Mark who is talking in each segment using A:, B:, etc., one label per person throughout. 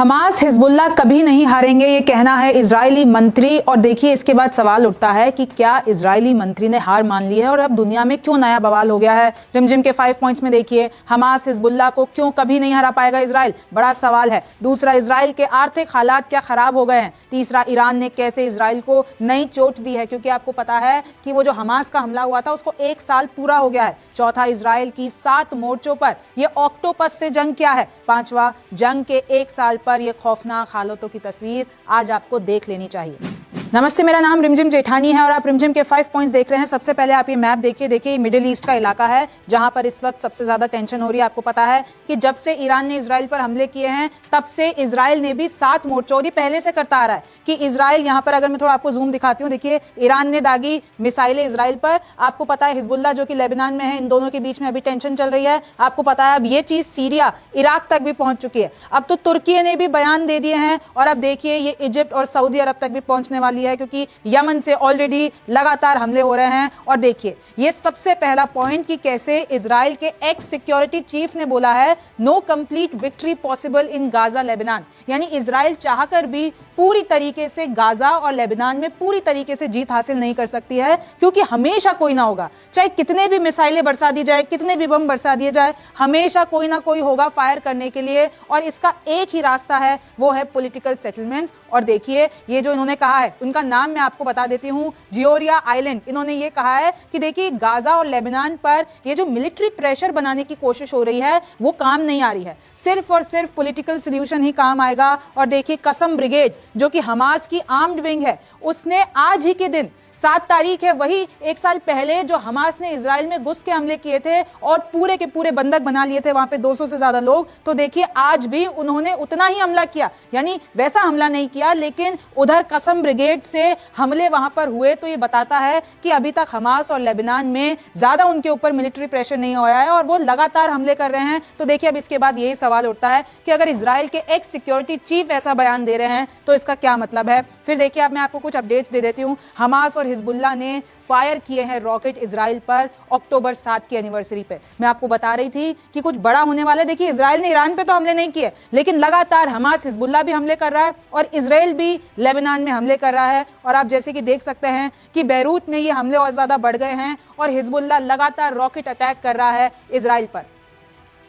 A: Hamas Hezbollah कभी नहीं हारेंगे, ये कहना है इजरायली मंत्री। और देखिए इसके बाद सवाल उठता है कि क्या इजरायली मंत्री ने हार मान ली है और अब दुनिया में क्यों नया बवाल हो गया है। रिमझिम के 5 पॉइंट्स में देखिए, हमास हिजबुल्लाह को क्यों कभी नहीं हरा पाएगा इजराइल, बड़ा सवाल है। दूसरा, इजराइल के आर्थिक हालात क्या खराब हो गए हैं। तीसरा, ईरान ने कैसे इजराइल को नई चोट दी है, क्योंकि आपको पता है कि वो जो हमास का हमला हुआ था उसको 1 साल पूरा हो गया है। चौथा, इजराइल की 7 मोर्चों पर ये ऑक्टोपस से जंग क्या है। पांचवा, जंग के 1 साल पर यह खौफनाक हालातों की तस्वीर आज आपको देख लेनी चाहिए। नमस्ते, मेरा नाम रिमझिम जेठानी है और आप रिमझिम के 5 पॉइंट्स देख रहे हैं। सबसे पहले आप ये मैप देखिए मिडिल ईस्ट का इलाका है जहां पर इस वक्त सबसे ज्यादा टेंशन हो रही है। आपको पता है कि जब से ईरान ने इजराइल पर हमले किए हैं तब से इजराइल ने भी 7 मोर्चों पहले से करता आ रहा है कि इजराइल, यहां पर अगर मैं थोड़ा आपको जूम दिखाती हूँ, देखिए ईरान ने दागी मिसाइलें इजराइल पर। आपको पता है हिजबुल्लाह जो कि लेबनान में है, इन दोनों के बीच में अभी टेंशन चल रही है। आपको पता है अब ये चीज सीरिया, इराक तक भी पहुंच चुकी है। अब तो तुर्की ने भी बयान दे दिए हैं और अब देखिए ये इजिप्ट और सऊदी अरब तक भी पहुंचने वाली है, क्योंकि यमन से ऑलरेडी लगातार हमले हो रहे हैं। और देखिए ये सबसे पहला पॉइंट कि कैसे इजराइल के एक्स सिक्योरिटी चीफ ने बोला है no complete victory possible in Gaza Lebanon, यानी इजराइल चाहकर भी पूरी तरीके से गाजा और लेबनान में पूरी तरीके से जीत हासिल नहीं कर सकती है, क्योंकि हमेशा कोई ना होगा, चाहे कितने भी मिसाइलें बरसा दी जाए, कितने भी बम बरसा दिए जाए, हमेशा कोई ना कोई होगा फायर करने के लिए। और इसका एक ही रास्ता है, वो है पॉलिटिकल सेटलमेंट्स। और देखिए ये जो इन्होंने कहा है, उनका नाम मैं आपको बता देती हूं, जियोरिया आइलैंड। इन्होंने ये कहा है कि देखिए गाजा और लेबनान पर ये जो मिलिट्री प्रेशर बनाने की कोशिश हो रही है वो काम नहीं आ रही है, सिर्फ और सिर्फ पॉलिटिकल सॉल्यूशन ही काम आएगा। और देखिए कसम ब्रिगेड जो कि हमास की आर्म्ड विंग है, उसने आज ही के दिन 7 तारीख है, वही 1 साल पहले जो हमास ने इजराइल में घुस के हमले किए थे और पूरे के पूरे बंधक बना लिए थे वहां पे 200 से ज्यादा लोग, तो देखिए आज भी उन्होंने उतना ही हमला किया, यानी वैसा हमला नहीं किया, लेकिन उधर कसम ब्रिगेड से हमले वहां पर हुए। तो ये बताता है कि अभी तक हमास और लेबनान में ज्यादा उनके ऊपर मिलिट्री प्रेशर नहीं आया है और वो लगातार हमले कर रहे हैं। तो देखिए अब इसके बाद यही सवाल उठता है कि अगर इजराइल के एक्स सिक्योरिटी चीफ ऐसा बयान दे रहे हैं तो इसका क्या मतलब है। फिर देखिए अब मैं आपको कुछ अपडेट्स दे देती हूँ। हमास और हिजबुल्लाह ने फायर किए हैं रॉकेट इजराइल पर अक्टूबर 7 की एनिवर्सरी पे। मैं आपको बता रही थी कि कुछ बड़ा होने वाला है। देखिए इजराइल ने ईरान पे तो हमले नहीं किए, लेकिन लगातार हमास हिजबुल्लाह भी हमले कर रहा है और इजराइल भी लेबनान में हमले कर रहा है। और आप जैसे कि देख सकते हैं कि बैरूत में ये हमले और ज्यादा बढ़ गए हैं और हिजबुल्लाह लगातार रॉकेट अटैक कर रहा है इजराइल पर।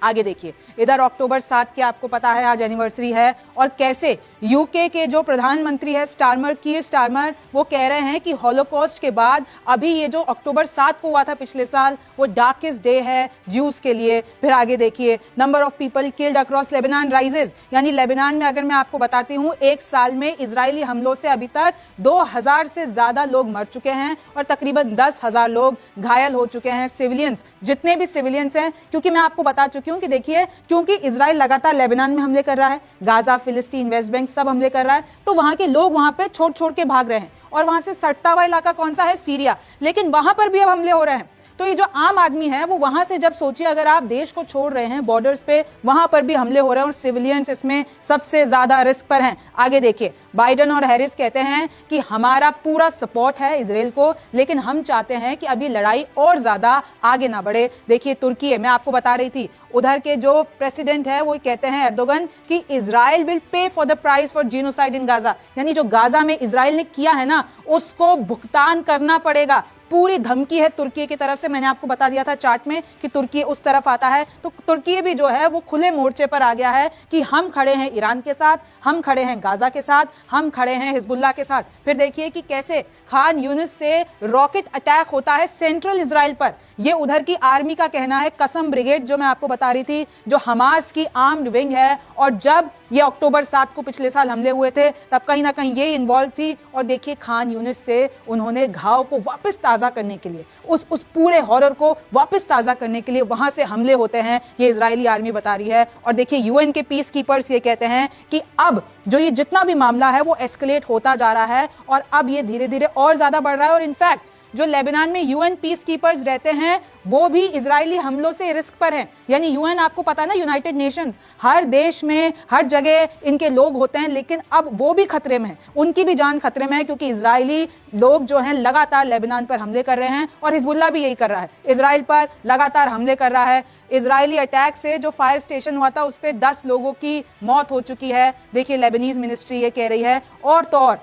A: आगे देखिए इधर अक्टूबर 7 के आपको पता है आज एनिवर्सरी है और कैसे यूके के जो प्रधानमंत्री है स्टारमर, कीर स्टारमर, वो कह रहे हैं कि हॉलोकॉस्ट के बाद अभी ये जो अक्टूबर 7 को हुआ था पिछले साल वो डार्केस्ट डे है ज्यूज के लिए। फिर आगे देखिए number of people killed across Lebanon rises, यानी लेबनान में अगर मैं आपको बताती हूँ 1 साल में इजरायली हमलों से अभी तक 2000 से ज्यादा लोग मर चुके हैं और तकरीबन 10,000 लोग घायल हो चुके हैं, सिविलियंस, जितने भी सिविलियंस हैं। क्योंकि मैं आपको बता चुकी कि देखिए क्योंकि इजराइल लगातार लेबनान में हमले कर रहा है, गाजा, फिलिस्तीन, वेस्ट बैंक सब हमले कर रहा है, तो वहां के लोग वहां पे छोड़ छोड़ के भाग रहे हैं। और वहां से सटता हुआ इलाका कौन सा है, सीरिया, लेकिन वहां पर भी अब हमले हो रहे हैं। तो ये जो आम आदमी है वो वहां से जब सोचिए अगर आप देश को छोड़ रहे हैं बॉर्डर्स पे, वहां पर भी हमले हो रहे हैं और सिविलियंस इसमें सबसे ज्यादा रिस्क पर हैं। आगे देखिए बाइडेन और हैरिस कहते हैं कि हमारा पूरा सपोर्ट है इजराइल को, लेकिन हम चाहते हैं कि अभी लड़ाई और ज्यादा आगे ना बढ़े। देखिए तुर्की है, मैं आपको बता रही थी, उधर के जो प्रेसिडेंट है वो कहते हैं एर्दोगन कि Israel will pay for the price for genocide in Gaza, यानी जो गाजा में इजराइल ने किया है ना उसको भुगतान करना पड़ेगा। पूरी धमकी है तुर्की की तरफ से। मैंने आपको बता दिया था चार्ट में कि तुर्की उस तरफ आता है, तो तुर्की भी जो है वो खुले मोर्चे पर आ गया है कि हम खड़े हैं ईरान के साथ, हम खड़े हैं गाजा के साथ, हम खड़े हैं हिजबुल्लाह के साथ। फिर देखिए कि कैसे खान यूनिस से रॉकेट अटैक होता है सेंट्रल इजराइल पर, ये उधर की आर्मी का कहना है। कसम ब्रिगेड जो मैं आपको बता रही थी, जो हमास की आर्म्ड विंग है, और जब ये अक्टूबर 7 को पिछले साल हमले हुए थे तब कहीं ना कहीं ये इन्वॉल्व थी। और देखिए खान यूनिस से उन्होंने घाव को वापस ताजा करने के लिए, उस पूरे हॉरर को वापस ताजा करने के लिए वहां से हमले होते हैं, ये इजरायली आर्मी बता रही है। और देखिए यूएन के पीस कीपर्स ये कहते हैं कि अब जो ये जितना भी मामला है वो एस्केलेट होता जा रहा है और अब ये धीरे धीरे और ज्यादा बढ़ रहा है। और इनफैक्ट जो लेबनान में यूएन पीस कीपर्स रहते हैं वो भी इजरायली हमलों से रिस्क पर हैं। यानी यूएन, आपको पता है ना, यूनाइटेड नेशंस, हर देश में हर जगह इनके लोग होते हैं, लेकिन अब वो भी खतरे में हैं, उनकी भी जान खतरे में है, क्योंकि इजरायली लोग जो हैं लगातार लेबनान पर हमले कर रहे हैं और हिजबुल्लाह भी यही कर रहा है, इजराइल पर लगातार हमले कर रहा है। इजरायली अटैक से जो फायर स्टेशन हुआ था उस पर 10 लोगों की मौत हो चुकी है। देखिए लेबनीज मिनिस्ट्री ये कह रही है। और तो और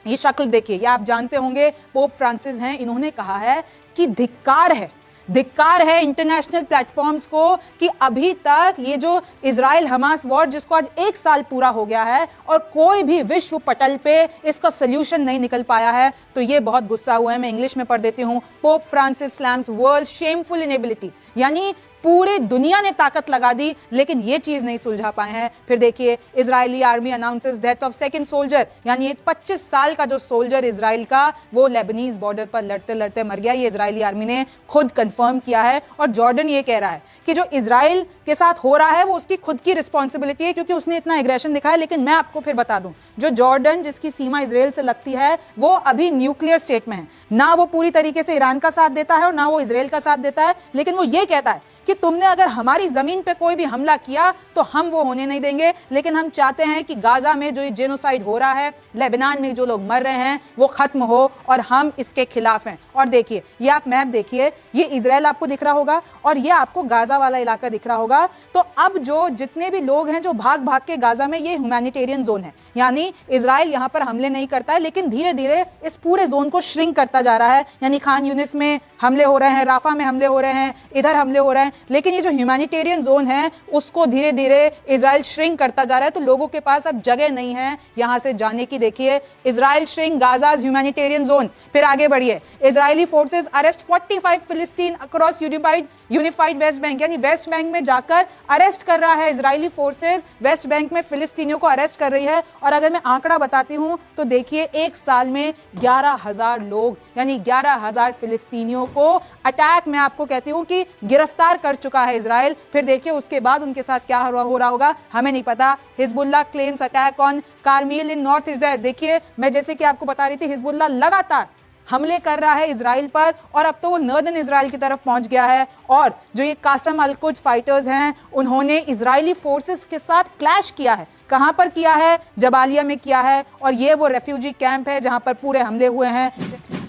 A: ये शक्ल देखिए, ये आप जानते होंगे, पोप फ्रांसिस हैं, इन्होंने कहा है कि धिक्कार है इंटरनेशनल प्लेटफॉर्म्स को कि अभी तक ये जो इजराइल हमास वॉर, जिसको आज 1 साल पूरा हो गया है और कोई भी विश्व पटल पे इसका सोल्यूशन नहीं निकल पाया है। तो ये बहुत गुस्सा हुआ है। मैं इंग्लिश में पढ़ देती हूँ। Pope Francis slams world shameful inability, यानी पूरी दुनिया ने ताकत लगा दी लेकिन ये चीज नहीं सुलझा पाए हैं। फिर देखिए, Israeli army announces death of second soldier, यानी एक 25 साल का जो सोल्जर इजराइल का, वो लेबनीज बॉर्डर पर लड़ते लड़ते मर गया। ये इजरायली आर्मी ने खुद कंफर्म किया है। और जॉर्डन ये कह रहा है कि जो इजराइल के साथ हो रहा है वो उसकी खुद की रिस्पॉन्सिबिलिटी है, क्योंकि उसने इतना एग्रेशन दिखाया। लेकिन मैं आपको फिर बता दूं, जो जॉर्डन जिसकी सीमा इजराइल से लगती है वो अभी न्यूक्लियर स्टेट में है, ना वो पूरी तरीके से ईरान का साथ देता है और ना वो इजराइल का साथ देता है। लेकिन वो ये कहता है कि तुमने अगर हमारी जमीन पे कोई भी हमला किया तो हम वो होने नहीं देंगे, लेकिन हम चाहते हैं कि गाजा में जो जेनोसाइड हो रहा है, लेबनान में जो लोग मर रहे हैं, वो खत्म हो और हम इसके खिलाफ हैं। और देखिए, ये आप मैप देखिए, ये इजराइल आपको दिख रहा होगा और ये आपको गाजा वाला इलाका दिख रहा होगा। तो अब जो जितने भी लोग हैं जो भाग भाग के गाजा में, ये ह्यूमैनिटेरियन जोन है, यानी इजराइल यहां पर हमले नहीं करता है, लेकिन धीरे धीरे इस पूरे जोन को श्रिंक करता जा रहा है। यानी खान यूनिस में हमले हो रहे हैं, राफा में हमले हो रहे हैं, इधर हमले हो रहे हैं, लेकिन ये जो ह्यूमैनिटेरियन जोन है उसको धीरे धीरे इजराइल श्रिंक करता जा रहा है। तो लोगों के पास अब जगह नहीं है यहां से जाने की। देखिए, इजराइल श्रिंक गाजाज ह्यूमैनिटेरियन जोन। फिर आगे बढ़िए, इजरायली फोर्सेस अरेस्ट 45 फिलिस्तीन अक्रॉस यूनिफाइड वेस्ट बैंक, यानी वेस्ट बैंक में जाकर अरेस्ट कर रहा है इजरायली फोर्सेस, वेस्ट बैंक में फिलिस्तीनियों को अरेस्ट कर रही है। और अगर मैं आंकड़ा बताती हूं तो देखिए, 1 साल में 11,000 लोग, यानी 11,000 फिलिस्तीनियों को अटैक, मैं आपको कहती हूं कि गिरफ्तार कर चुका है इजराइल। फिर देखिए उसके बाद उनके साथ क्या हो रहा होगा हमें नहीं पता। Hezbollah claims attack on Carmiel in north Israel. देखिए, मैं जैसे कि आपको बता रही थी, हिजबुल्लाह लगातार हमले कर रहा है इजराइल पर और अब तो वो नॉर्दर्न इजराइल की तरफ पहुंच गया है। और जो ये कासम अल कुद्स फाइटर्स हैं, उन्होंने इजरायली फोर्सेस के साथ क्लैश किया है। कहां पर किया है? जबालिया में किया है। और ये वो रेफ्यूजी कैंप है जहां पर पूरे हमले हुए हैं।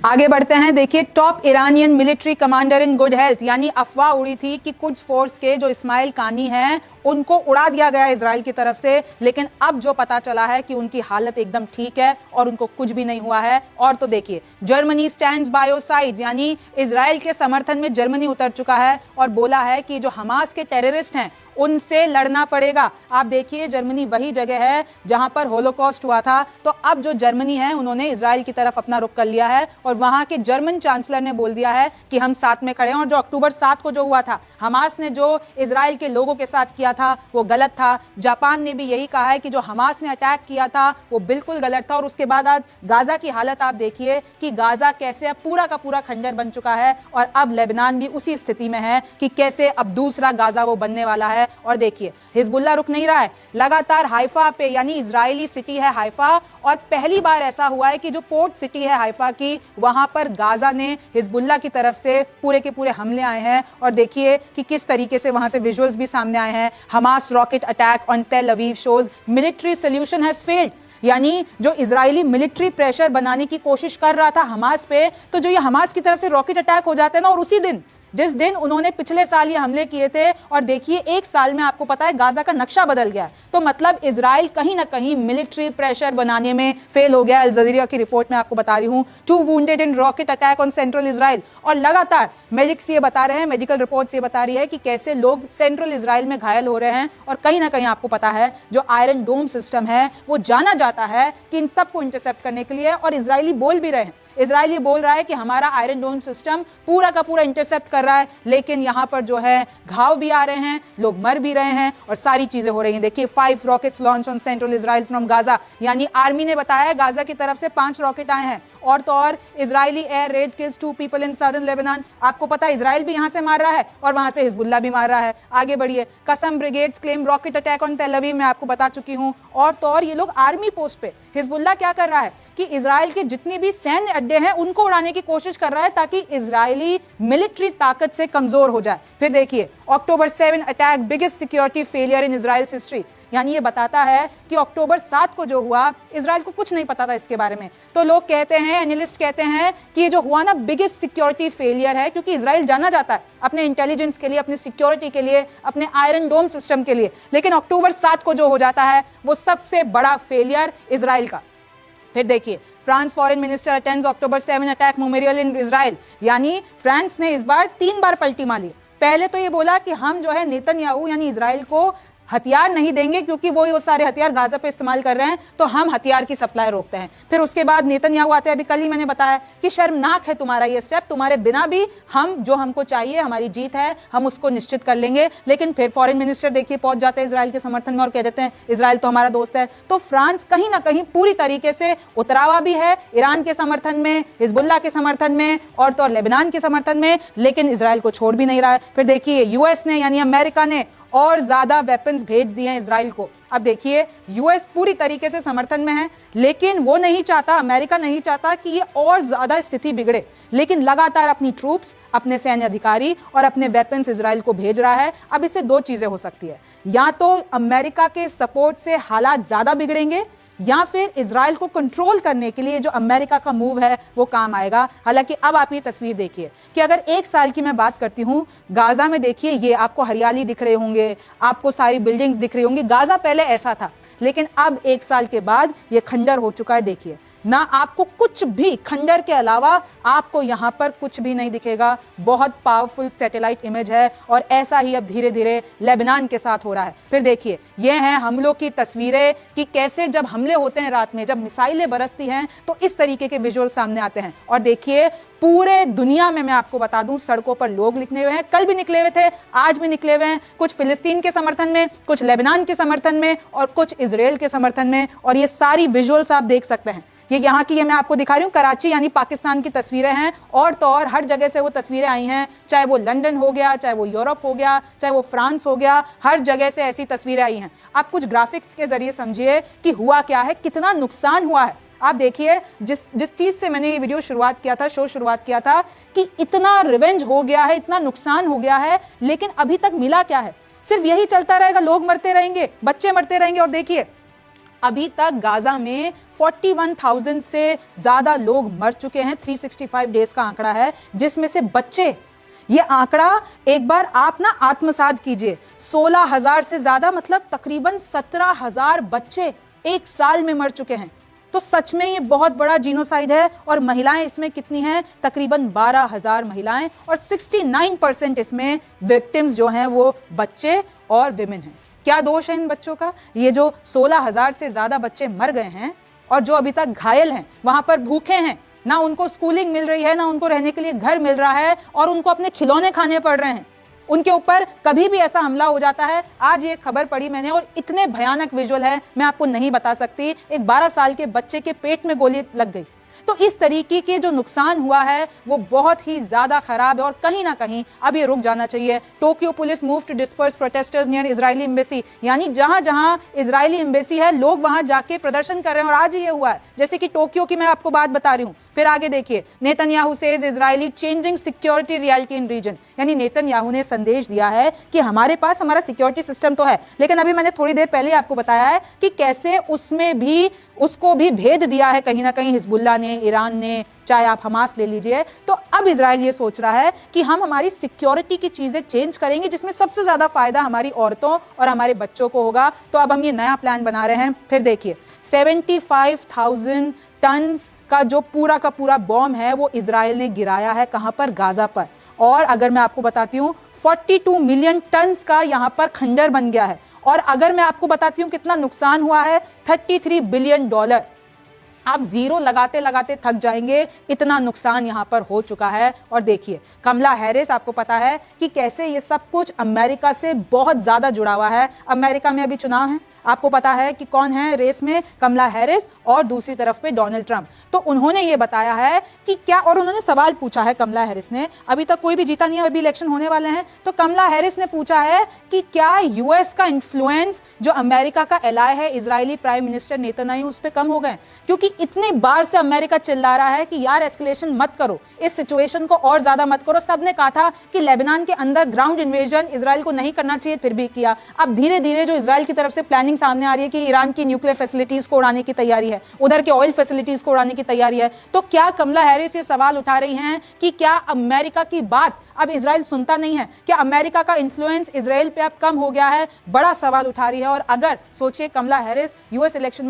A: आगे बढ़ते हैं। देखिए, top Iranian military commander in good health, यानी अफवाह उड़ी थी कि कुछ फोर्स के जो इस्माइल कानी हैं उनको उड़ा दिया गया इजराइल की तरफ से, लेकिन अब जो पता चला है कि उनकी हालत एकदम ठीक है और उनको कुछ भी नहीं हुआ है। और तो देखिए, Germany stands by your side, यानी इजराइल के समर्थन में जर्मनी उतर चुका है और बोला है कि जो हमास के टेररिस्ट हैं उनसे लड़ना पड़ेगा। आप देखिए, जर्मनी वही जगह है जहां पर होलोकॉस्ट हुआ था। तो अब जो जर्मनी है उन्होंने इजराइल की तरफ अपना रुख कर लिया है और वहां के जर्मन चांसलर ने बोल दिया है कि हम साथ में खड़े हैं। और जो अक्टूबर 7 को जो हुआ था, हमास ने जो इजराइल के लोगों के साथ किया था वो गलत था। जापान ने भी यही कहा है कि जो हमास ने अटैक किया था वो बिल्कुल गलत था। और उसके बाद आज गाजा की हालत आप देखिए कि गाजा कैसे अब पूरा का पूरा खंडर बन चुका है और अब लेबनान भी उसी स्थिति में है कि कैसे अब दूसरा गाजा वो बनने वाला है। और देखिए, हिजबुल्लाह रुक नहीं रहा है, लगातार हाइफा पे, यानी इजरायली सिटी है हाइफा, और पहली बार ऐसा हुआ है कि जो पोर्ट सिटी है हाइफा की, वहां पर गाजा ने हिजबुल्लाह की तरफ से पूरे के पूरे हमले आए हैं। और देखिए कि किस तरीके से वहां से विजुअल्स भी सामने आए हैं। Hamas rocket attack on Tel Aviv shows military solution has failed, यानी जो इजरायली मिलिट्री प्रेशर बनाने की कोशिश कर रहा था हमास पे, तो जो ये हमास की तरफ से रॉकेट अटैक हो जाते हैं ना, और उसी दिन जिस दिन उन्होंने पिछले साल ये हमले किए थे, और देखिए 1 साल में आपको पता है गाजा का नक्शा बदल गया है। तो मतलब इजराइल कहीं ना कहीं मिलिट्री प्रेशर बनाने में फेल हो गया। अल जजीरा की रिपोर्ट में आपको बता रही हूं, 2 wounded in rocket attack on central Israel. और लगातार मेडिक्स ये बता रहे हैं, मेडिकल रिपोर्ट्स ये बता रही है कि कैसे लोग सेंट्रल इजराइल में घायल हो रहे हैं। और कहीं ना कहीं आपको पता है जो आयरन डोम सिस्टम है वो जाना जाता है कि इन सबको इंटरसेप्ट करने के लिए, और इजरायली बोल भी रहे हैं, इजराइल ये बोल रहा है कि हमारा आयरन डोम सिस्टम पूरा का पूरा इंटरसेप्ट कर रहा है। लेकिन यहां पर जो है घाव भी आ रहे हैं, लोग मर भी रहे हैं और सारी चीजें हो रही हैं। देखिए, 5 rockets launch on central Israel from Gaza, यानी आर्मी ने बताया गाजा की तरफ से 5 रॉकेट आए हैं। और तो और Israeli air red kills 2 people in southern Lebanon. आपको पता है इजराइल भी यहां से मार रहा है और वहां से हिजबुल्लाह भी मार रहा है। आगे बढ़िए, कसम brigades claim rocket attack on Tel Aviv, मैं आपको बता चुकी हूं। और तो और ये लोग आर्मी पोस्ट पे, हिजबुल्लाह क्या कर रहा है, कि इजराइल के जितने भी सैन्य अड्डे हैं उनको उड़ाने की कोशिश कर रहा है ताकि इजरायली मिलिट्री ताकत से कमजोर हो जाए। फिर देखिए, October 7 attack biggest security failure in Israel's history, यानी ये बताता है कि October 7 को जो हुआ, इजराइल को कुछ नहीं पता था इसके बारे में। तो लोग कहते हैं, एनालिस्ट कहते हैं कि ये जो हुआ ना बिगेस्ट सिक्योरिटी फेलियर है, क्योंकि इजराइल जाना जाता है अपने इंटेलिजेंस के लिए, अपनी सिक्योरिटी के लिए, अपने आयरन डोम सिस्टम के लिए, लेकिन October 7 को जो हो जाता है वो सबसे बड़ा फेलियर इजराइल का। फिर देखिए, France foreign minister attends October 7 attack memorial इन इजराइल, यानी फ्रांस ने इस बार 3 बार पलटी मारी। पहले तो ये बोला कि हम जो है नेतन्याहू यानी इजराइल को हथियार नहीं देंगे क्योंकि वो सारे हथियार गाजा पे इस्तेमाल कर रहे हैं, तो हम हथियार की सप्लाई रोकते हैं। फिर उसके बाद नेतन्याहू आते हैं, अभी कल ही मैंने बताया कि शर्मनाक है तुम्हारा ये स्टेप, तुम्हारे बिना भी हम जो हमको चाहिए, हमारी जीत है, हम उसको निश्चित कर लेंगे। लेकिन फिर फॉरेन मिनिस्टर देखिए पहुंच जाते हैं इजराइल के समर्थन में और कह देते हैं इजराइल तो हमारा दोस्त है। तो फ्रांस कहीं ना कहीं पूरी तरीके से उतरावा भी है ईरान के समर्थन में, हिजबुल्लाह के समर्थन में और तो और लेबनान के समर्थन में, लेकिन इजराइल को छोड़ भी नहीं रहा है। फिर देखिए, यूएस ने यानी अमेरिका ने और ज्यादा वेपन्स भेज दिए हैं इजराइल को। अब देखिए, यूएस पूरी तरीके से समर्थन में है, लेकिन वो नहीं चाहता, अमेरिका नहीं चाहता कि ये और ज्यादा स्थिति बिगड़े, लेकिन लगातार अपनी ट्रूप्स, अपने सैन्य अधिकारी और अपने वेपन्स इजराइल को भेज रहा है। अब इससे 2 चीजें हो सकती है, या तो अमेरिका के सपोर्ट से हालात ज्यादा बिगड़ेंगे, या फिर इजराइल को कंट्रोल करने के लिए जो अमेरिका का मूव है वो काम आएगा। हालांकि अब आप ये तस्वीर देखिए कि अगर 1 साल की मैं बात करती हूं, गाजा में देखिए, ये आपको हरियाली दिख रहे होंगे, आपको सारी बिल्डिंग्स दिख रही होंगी। गाजा पहले ऐसा था, लेकिन अब 1 साल के बाद ये खंडर हो चुका है। देखिए ना, आपको कुछ भी, खंडर के अलावा आपको यहां पर कुछ भी नहीं दिखेगा। बहुत पावरफुल सैटेलाइट इमेज है और ऐसा ही अब धीरे धीरे लेबनान के साथ हो रहा है। फिर देखिए, ये हैं हमलों की तस्वीरें कि कैसे जब हमले होते हैं रात में, जब मिसाइलें बरसती हैं, तो इस तरीके के विजुअल सामने आते हैं। और देखिए, पूरे दुनिया में मैं आपको बता दूं, सड़कों पर लोग निकले हुए हैं, कल भी निकले हुए थे, आज भी निकले हुए हैं, कुछ फिलिस्तीन के समर्थन में, कुछ लेबनान के समर्थन में और कुछ इजराइल के समर्थन में। और ये सारी विजुअल्स आप देख सकते हैं। ये यहाँ की, ये मैं आपको दिखा रही हूँ, कराची यानी पाकिस्तान की तस्वीरें हैं, और तो और हर जगह से वो तस्वीरें आई हैं, चाहे वो लंदन हो गया, चाहे वो यूरोप हो गया, चाहे वो फ्रांस हो गया, हर जगह से ऐसी तस्वीरें आई हैं। आप कुछ ग्राफिक्स के जरिए समझिए कि हुआ क्या है, कितना नुकसान हुआ है। आप देखिए, जिस चीज से मैंने ये वीडियो शुरुआत किया था, शो शुरुआत किया था, कि इतना रिवेंज हो गया है, इतना नुकसान हो गया है, लेकिन अभी तक मिला क्या है? सिर्फ यही चलता रहेगा, लोग मरते रहेंगे, बच्चे मरते रहेंगे। और देखिए, अभी तक गाजा में 41,000 से ज्यादा लोग मर चुके हैं। 365 डेज का आंकड़ा है, जिसमें से बच्चे, ये आंकड़ा एक बार आप ना आत्मसात कीजिए, 16,000 से ज्यादा, मतलब तकरीबन 17,000 बच्चे 1 साल में मर चुके हैं। तो सच में ये बहुत बड़ा जीनोसाइड है। और महिलाएं इसमें कितनी हैं? तकरीबन 12,000 महिलाएं, और 69% इसमें विक्टिम्स जो हैं वो बच्चे और विमेन हैं। क्या दोष है इन बच्चों का? ये जो 16,000 से ज्यादा बच्चे मर गए हैं और जो अभी तक घायल हैं, वहां पर भूखे हैं, ना उनको स्कूलिंग मिल रही है, ना उनको रहने के लिए घर मिल रहा है, और उनको अपने खिलौने खाने पड़ रहे हैं। उनके ऊपर कभी भी ऐसा हमला हो जाता है। आज ये खबर पढ़ी मैंने और इतने भयानक विजुअल है, मैं आपको नहीं बता सकती। एक 12 साल के बच्चे के पेट में गोली लग गई। तो इस तरीके के जो नुकसान हुआ है वो बहुत ही ज्यादा खराब है और कहीं ना कहीं अब ये रुक जाना चाहिए। Tokyo police move to disperse protesters near Israeli embassy, यानी जहां जहां इजरायली एम्बेसी है लोग वहां जाके प्रदर्शन कर रहे हैं और आज ये हुआ है। जैसे कि टोक्यो की मैं आपको बात बता रही हूं। फिर आगे देखिए, Netanyahu says Israeli changing security reality in region, यानी नेतन्याहू ने संदेश दिया है कि हमारे पास हमारा सिक्योरिटी सिस्टम तो है, लेकिन अभी मैंने थोड़ी देर पहले आपको बताया है कि कैसे उसमें भी उसको भी भेद दिया है कहीं ना कहीं हिजबुल्लाह ने, ईरान ने, चाहे आप हमास ले लीजिए। तो अब इजराइल ये सोच रहा है कि हम हमारी सिक्योरिटी की चीजें चेंज करेंगे जिसमें सबसे ज्यादा फायदा हमारी औरतों और हमारे बच्चों को होगा। तो अब हम ये नया प्लान बना रहे हैं। फिर देखिए, 75,000 टन का जो पूरा का पूरा बॉम्ब है वो इजराइल ने गिराया है। कहां पर? गाजा पर। और अगर मैं आपको बताती हूँ 42 मिलियन टन का यहां पर खंडर बन गया है। और अगर मैं आपको बताती हूं कितना नुकसान हुआ है, $33 बिलियन। आप जीरो लगाते लगाते थक जाएंगे, इतना नुकसान यहां पर हो चुका है। और देखिए, कमला हैरिस, आपको पता है कि कैसे ये सब कुछ अमेरिका से बहुत ज्यादा जुड़ा हुआ है। अमेरिका में अभी चुनाव है, आपको पता है कि कौन है रेस में, कमला हैरिस और दूसरी तरफ पे डोनाल्ड ट्रंप। तो उन्होंने ये बताया है कि क्या, और उन्होंने सवाल पूछा है कमला हैरिस ने, अभी तक कोई भी जीता नहीं है, अभी इलेक्शन होने वाले हैं, तो कमला हैरिस ने पूछा है कि क्या यूएस का इन्फ्लुएंस जो अमेरिका का एलाय है इजरायली प्राइम मिनिस्टर नेतन्याहू उस पर कम हो गए, क्योंकि इतने बार से अमेरिका चिल्ला रहा है कि यार एस्केलेशन मत करो, इस सिचुएशन को और ज्यादा मत करो। सबने कहा था कि लेबनान के अंदर ग्राउंड इन्वेजन इजराइल को नहीं करना चाहिए, फिर भी किया। अब धीरे धीरे जो इजराइल की तरफ से प्लानिंग सामने आ रही है कि ईरान की न्यूक्लियर फैसिलिटीज को उड़ाने की तैयारी है, उधर के ऑयल फैसिलिटीज को उड़ाने की तैयारी है, तो क्या कमला हैरिस ये सवाल उठा रही हैं कि क्या अमेरिका की बात अब इजराइल सुनता नहीं है, क्या अमेरिका का इन्फ्लुएंस इजराइल पे अब कम हो गया है? बड़ा सवाल उठा रही है। और अगर सोचिए कमला हैरिस यूएस इलेक्शन